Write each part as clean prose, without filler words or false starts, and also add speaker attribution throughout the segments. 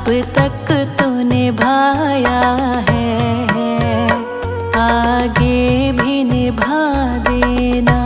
Speaker 1: अब तक तो निभाया है, आगे भी निभा देना।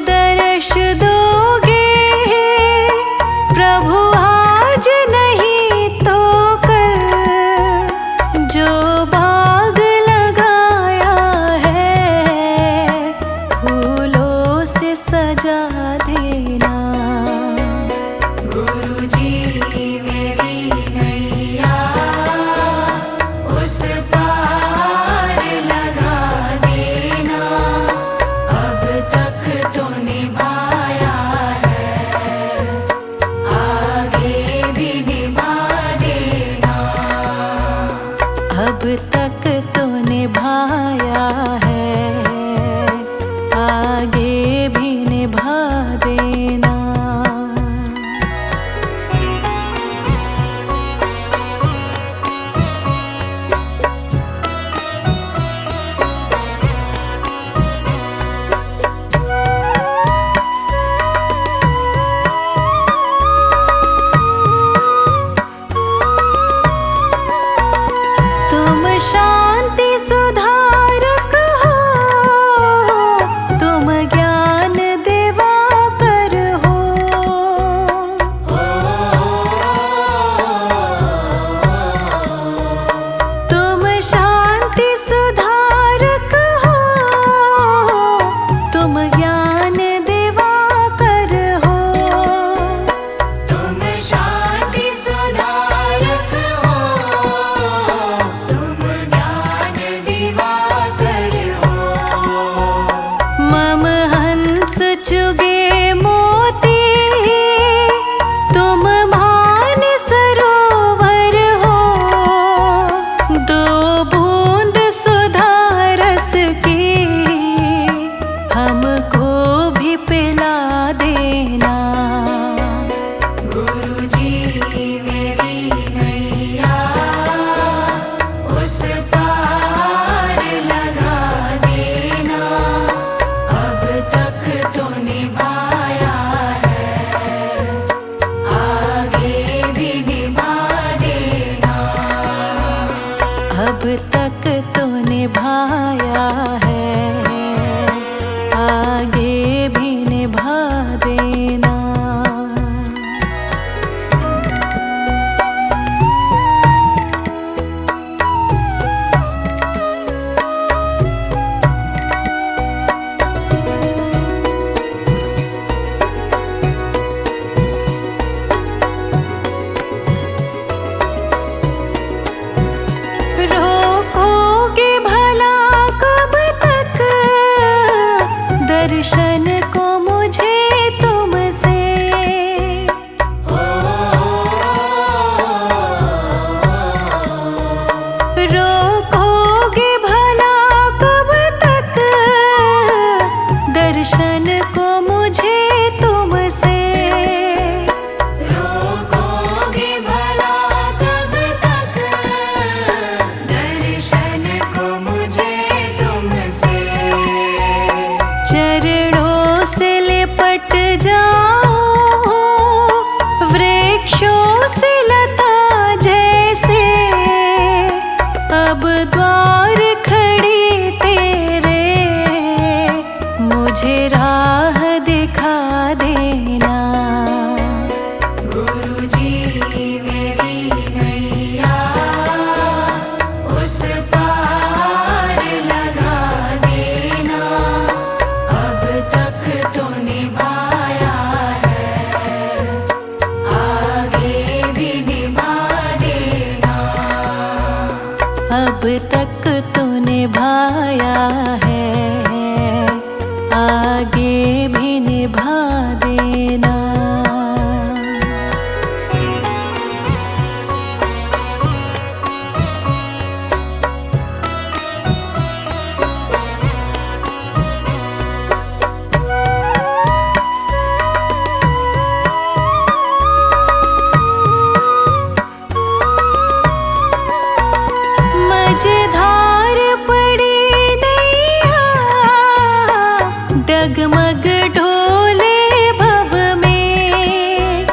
Speaker 1: दर्श दोगे प्रभु आज नहीं तो कल, जो बाग लगाया है फूलों से सजा देना। गुरुजी मेरी नैया उस पार लगा देना, अब तक तो निभाया है, आगे भी निभा देना। अब तक तो निभाया है, आगे भी निभा देना। शांति सुधारक हो, तुम ज्ञान दिवाकर हो। तुम शांति सुधारक हो, तुम ज्ञान दिवाकर हो। तुम शांति सुधारक हो, मम हंस चुगे मोती, तुम मान सरोवर हो। दो बूंद सुधा रस की हमको भी पिला देना। गुरुजी मेरी नैया उस पार लगा देना, अब तक तो निभाया है, आगे भी निभा देना। अब तक तो निभाया है, आगे भी निभा देना। रोकोगे भला कब अब तक तो निभाया है, आगे भी निभा देना। मझधार पड़ी नैया, डगमग ढोले भव में।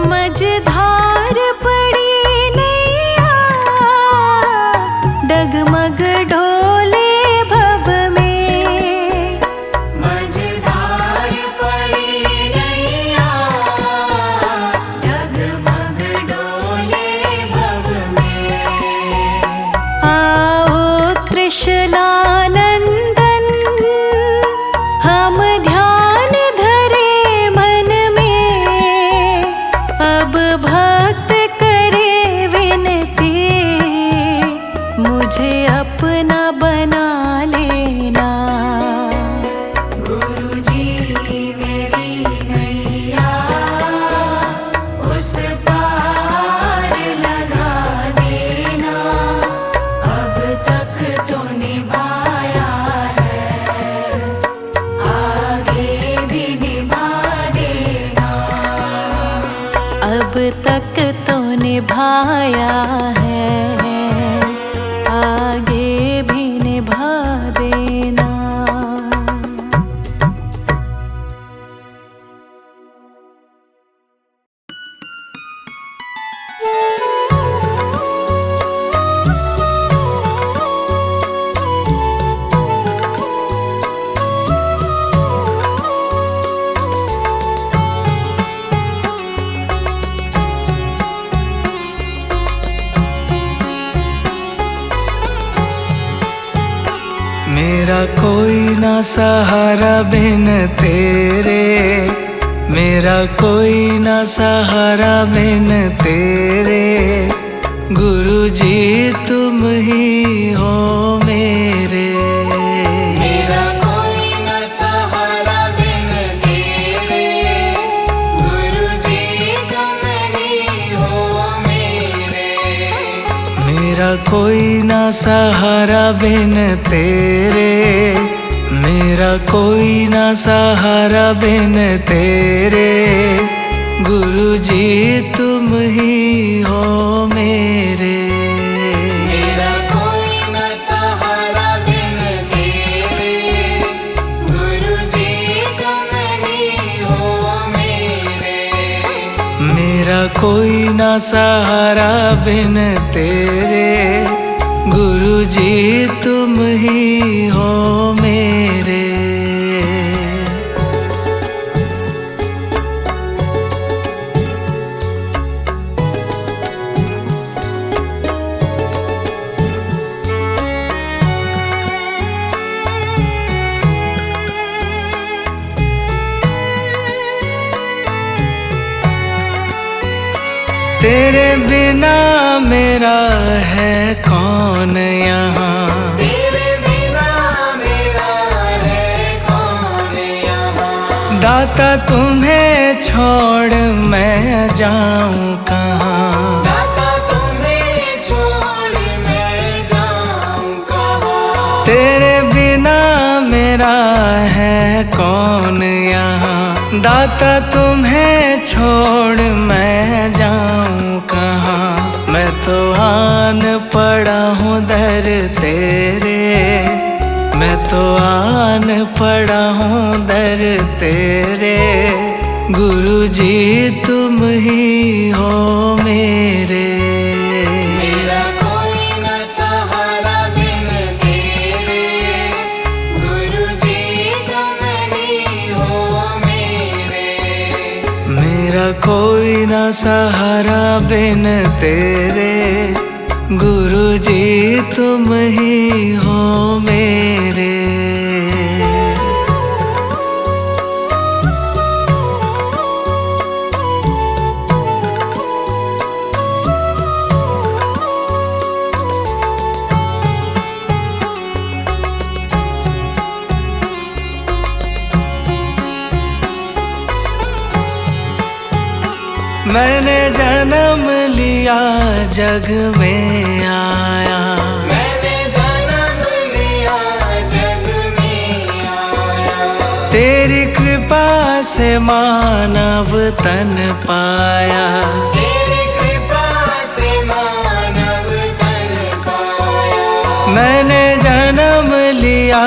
Speaker 1: मझधार पड़ी नैया, डगमग ढोले भव में।
Speaker 2: मझधार पड़ी नैया, डगमग डोले भव में।
Speaker 1: आओ त्रिशलानंदन, हम ध्यान धरे मन में। अब भक्त करे विनती, मुझे अपना बना लेना।
Speaker 2: गुरुजी मेरी नैया उस पार लगा देना। अब तक तो निभाया है, आगे भी निभा देना।
Speaker 1: अब तक तो निभाया है, आगे भी निभा देना।
Speaker 3: मेरा कोई ना सहारा बिन तेरे, मेरा कोई ना सहारा बिन तेरे। गुरुजी तुम ही हो मेरे।
Speaker 2: मेरा कोई न सहारा बिन तेरे, गुरुजी तुम ही हो मेरे।
Speaker 3: मेरा कोई ना सहारा बिन तेरे, मेरा कोई ना सहारा बिन तेरे। गुरुजी तुम ही हो मेरे।
Speaker 2: मेरा कोई न सहारा बिन तेरे, गुरुजी तुम ही हो मेरे।
Speaker 3: मेरा कोई ना सहारा बिन तेरे। गुरुजी तुम ही हो मेरे। तेरे बिना मेरा है कौन यहाँ।
Speaker 2: तेरे बिना मेरा है कौन यहाँ।
Speaker 3: दाता तुम्हें छोड़ मैं जाऊँ कहाँ।
Speaker 2: दाता तुम्हें छोड़ मैं जाऊँ कहाँ।
Speaker 3: तेरे बिना मेरा है कौन यहाँ। दाता तुम्हें छोड़ मैं जाऊँ कहाँ। मैं तो आन पड़ा हूँ दर तेरे। मैं तो आन पड़ा हूँ दर तेरे। गुरुजी तुम ही हो मेरे।
Speaker 2: मेरा कोई न सहारा बिन तेरे, गुरुजी तुम ही हो मेरे।
Speaker 3: मेरा कोई ना सहारा बिन तेरे। गुरुजी तुम ही हो मेरे। मैंने जन्म लिया जग में आया,
Speaker 2: मैंने जन्म लिया जग में आया।
Speaker 3: तेरी कृपा से मानव तन पाया,
Speaker 2: तेरी कृपा से मानव तन पाया।
Speaker 3: मैंने जन्म लिया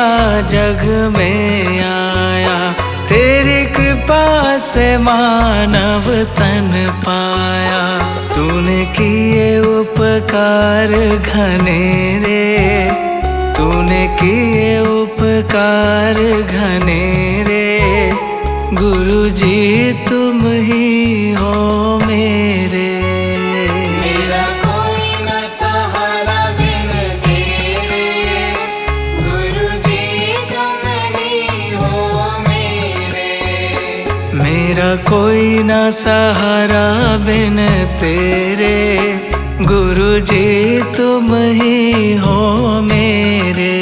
Speaker 3: जग में आया, तेरी कृपा से मानव तन पाया। तूने किए उपकार घनेरे, तूने किए उपकार घनेरे, गुरु जी तुम ही हो मेरे।
Speaker 2: मेरा कोई न सहारा बिन तेरे, गुरु जी तुम ही हो मेरे।
Speaker 3: मेरा कोई ना सहारा बिन तेरे, गुरु जी तुम ही हो मेरे।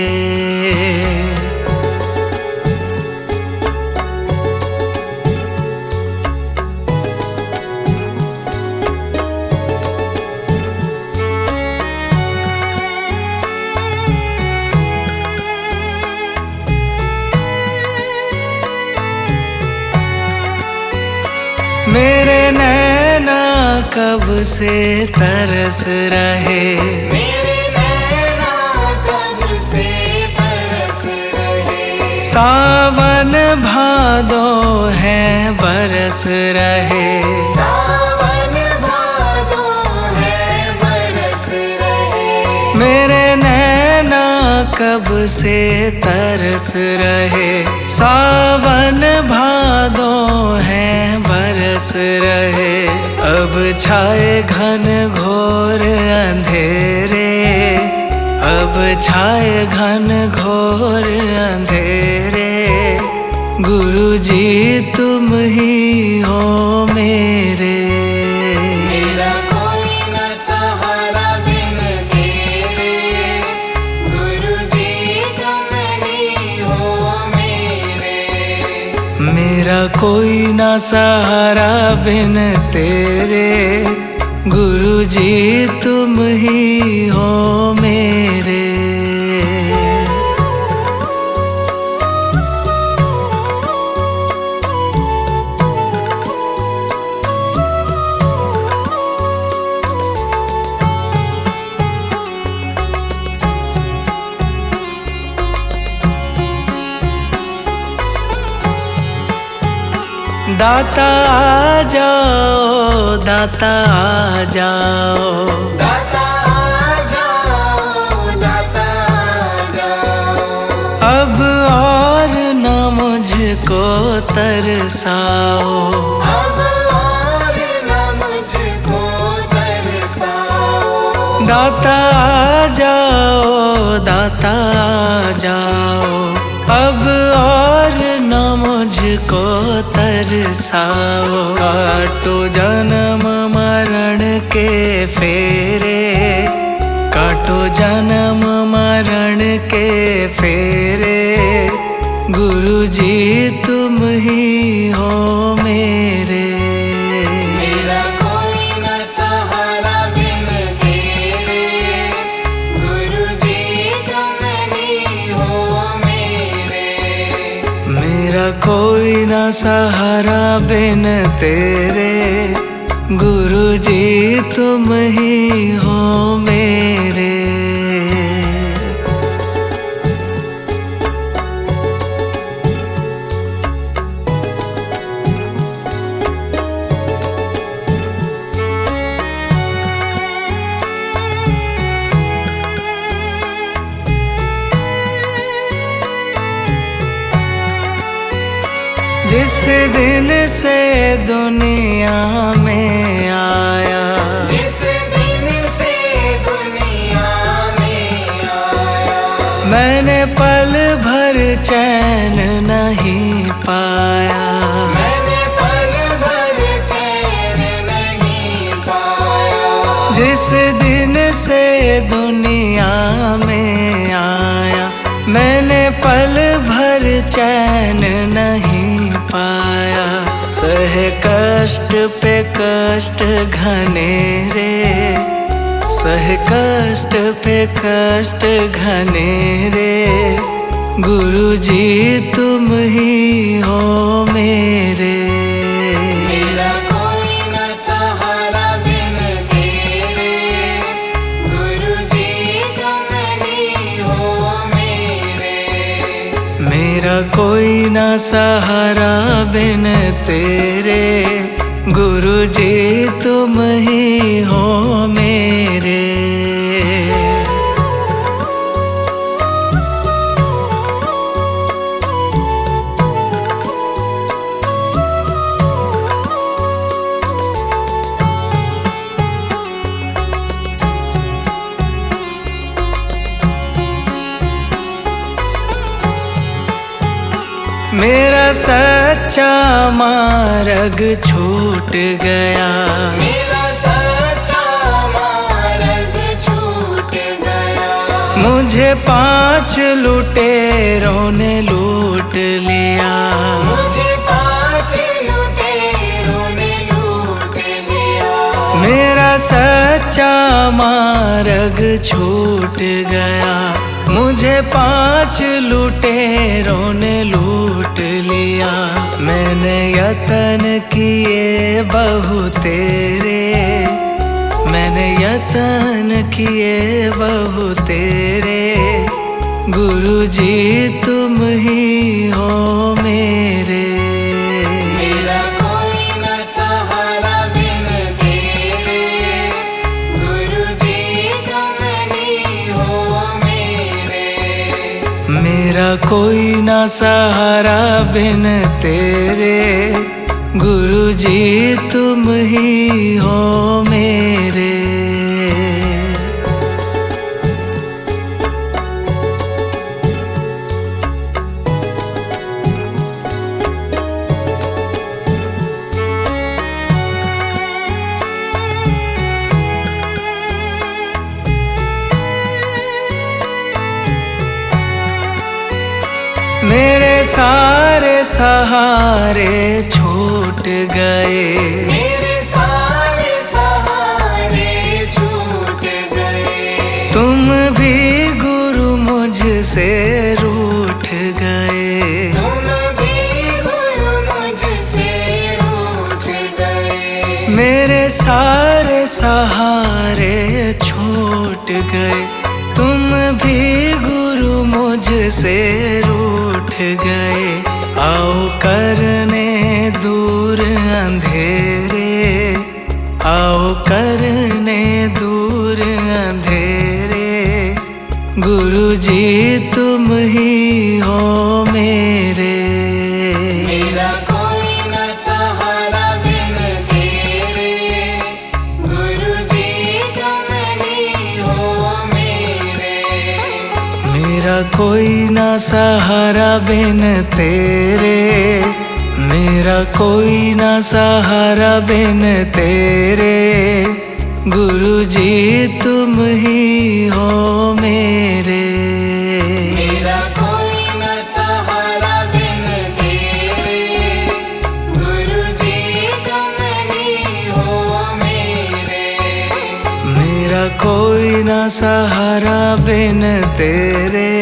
Speaker 3: मेरे नैना कब से तरस रहे,
Speaker 2: मेरे नैना कब से तरस रहे।
Speaker 3: सावन भादो है बरस रहे,
Speaker 2: सावन भादो है बरस रहे।
Speaker 3: मेरे नैना कब से तरस रहे, सावन भादो है बरस रहे। अब छाए घन घोर अंधेरे, अब छाए घन घोर अंधेरे, गुरु जी तुम ही हो मेरे।
Speaker 2: मेरा कोई न सहारा बिन तेरे, गुरु जी तुम ही हो मेरे।
Speaker 3: मेरा कोई ना सहारा बिन तेरे, गुरु जी तुम ही हो मेरे। दाता आ जाओ, दाता आ जाओ,
Speaker 2: दाता आ जाओ, दाता आ जाओ।
Speaker 3: अब और न मुझको तरसाओ,
Speaker 2: अब और न मुझको तरसाओ।
Speaker 3: दाता आ जाओ, दाता आ जाओ, अब और न मुझको तरसाओ। काटो जन्म मरण के फेरे, काटो जन्म मरण के फेरे, गुरु जी तुम ही हो मेरे।
Speaker 2: मेरा कोई न सहारा बिन तेरे, गुरु जी तुम ही हो मेरे।
Speaker 3: मेरा कोई ना सहारा बिन तेरे, गुरु जी तुम ही हो मेरे। जिस दिन से दुनिया में आया,
Speaker 2: जिस दिन से दुनिया में आया।
Speaker 3: मैंने पल भर चैन नहीं पाया,
Speaker 2: मैंने पल भर चैन नहीं पाया।
Speaker 3: जिस दिन से दुनिया में आया, मैंने पल भर चैन नहीं पाया। सह कर कष्ट पे कष्ट घने रे, सह कष्ट पे कष्ट घने रे। गुरुजी तुम ही हो मेरे।
Speaker 2: मेरा कोई न सहारा बिन तेरे, गुरुजी तुम ही हो मेरे।
Speaker 3: मेरा कोई ना सहारा बिन तेरे, गुरुजी तुम ही हो मेरे। मेरा सच्चा मार्ग छूट गया,
Speaker 2: मेरा सच्चा मार्ग छूट गया।
Speaker 3: मुझे 5 लुटेरों ने लूट लिया,
Speaker 2: मुझे 5 लुटेरों ने लूट लिया।
Speaker 3: मेरा सच्चा मार्ग छूट गया, मुझे 5 लुटेरों ने लूट लिया। मैंने यतन किए बहु तेरे, मैंने यतन किए बहु तेरे। गुरुजी तुम ही हो मेरे।
Speaker 2: मेरा कोई न सहारा बिन तेरे, गुरुजी तुम ही हो मेरे।
Speaker 3: मेरा कोई ना सहारा बिन तेरे, गुरुजी तुम ही हो मेरे। मेरे सारे सहारे छूट गए,
Speaker 2: मेरे सारे सहारे छूट गए।
Speaker 3: तुम भी गुरु मुझसे रूठ गए,
Speaker 2: तुम भी गुरु मुझसे रूठ गए।
Speaker 3: मेरे सारे सहारे छूट गए, तुम भी गुरु मुझसे रूठ गए। आओ करने दूर अंधेरे, आओ करने दूर अंधेरे। गुरुजी तुम ही हो मेरे।
Speaker 2: मेरा कोई न सहारा बिन तेरे, गुरुजी तुम ही हो मेरे।
Speaker 3: मेरा कोई ना सहारा बिन तेरे, मेरा कोई ना सहारा बिन तेरे। गुरुजी तुम ही हो मेरे।
Speaker 2: मेरा कोई न सहारा बिन तेरे, गुरुजी तुम ही हो मेरे।
Speaker 3: मेरा कोई ना सहारा बिन तेरे,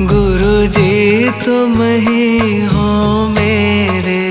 Speaker 3: गुरुजी तुम ही हो मेरे।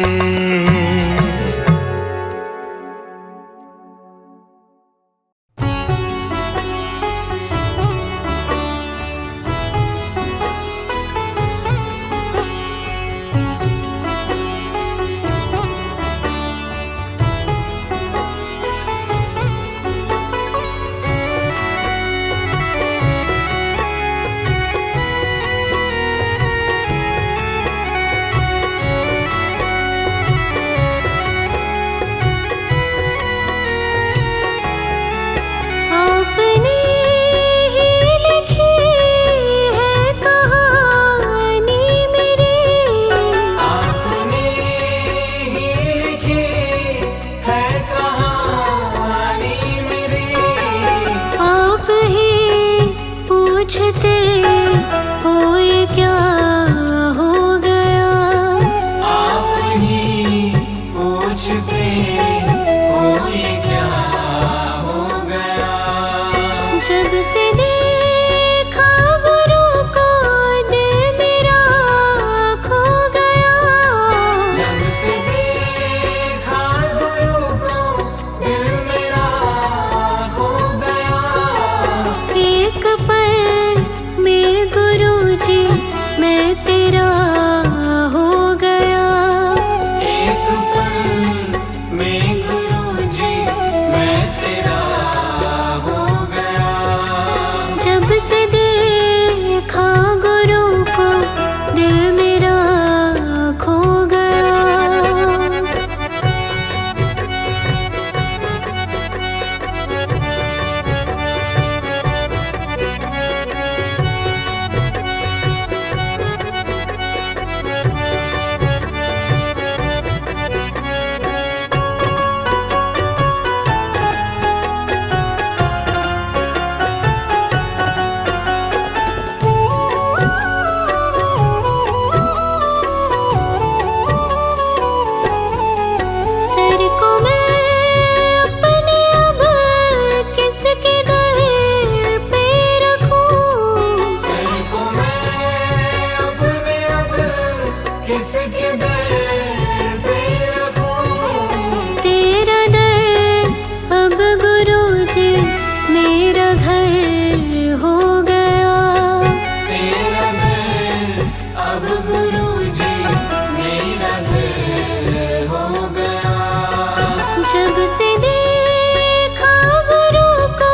Speaker 4: जब से देखा गुरु को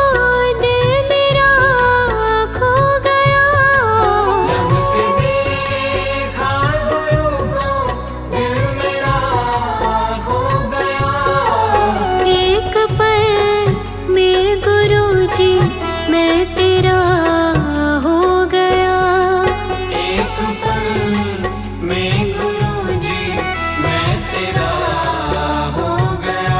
Speaker 4: दिल मेरा खो गया।
Speaker 2: जब से देखा गुरु को दिल मेरा खो गया।
Speaker 4: एक पल में गुरु जी मैं तेरा हो गया।
Speaker 2: एक पल में गुरु जी मैं तेरा हो गया।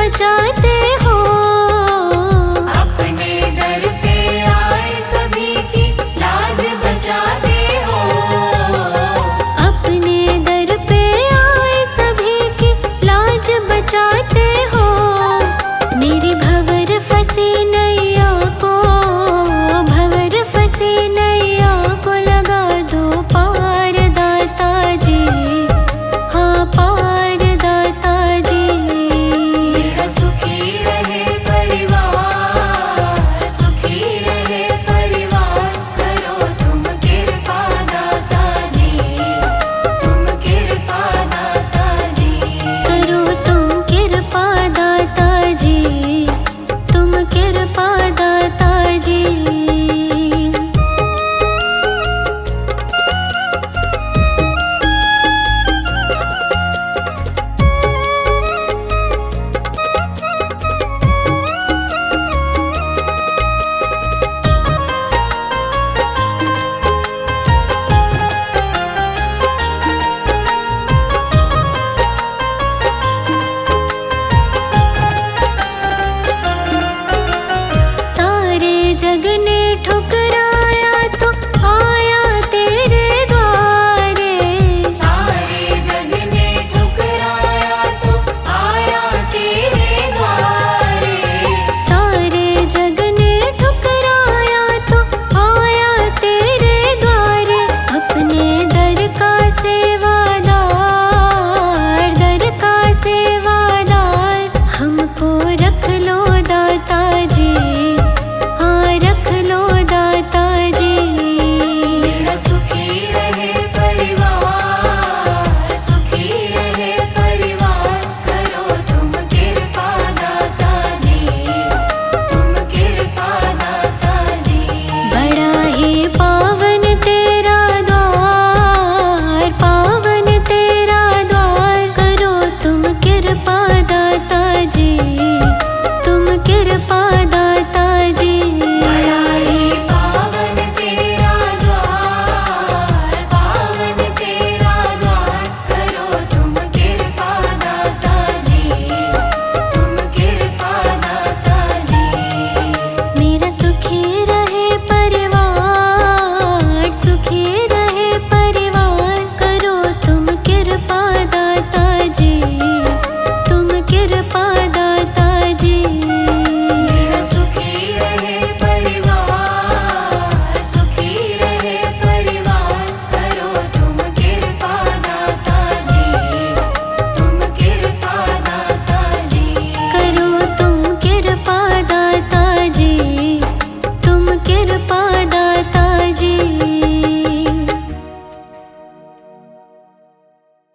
Speaker 4: बजाते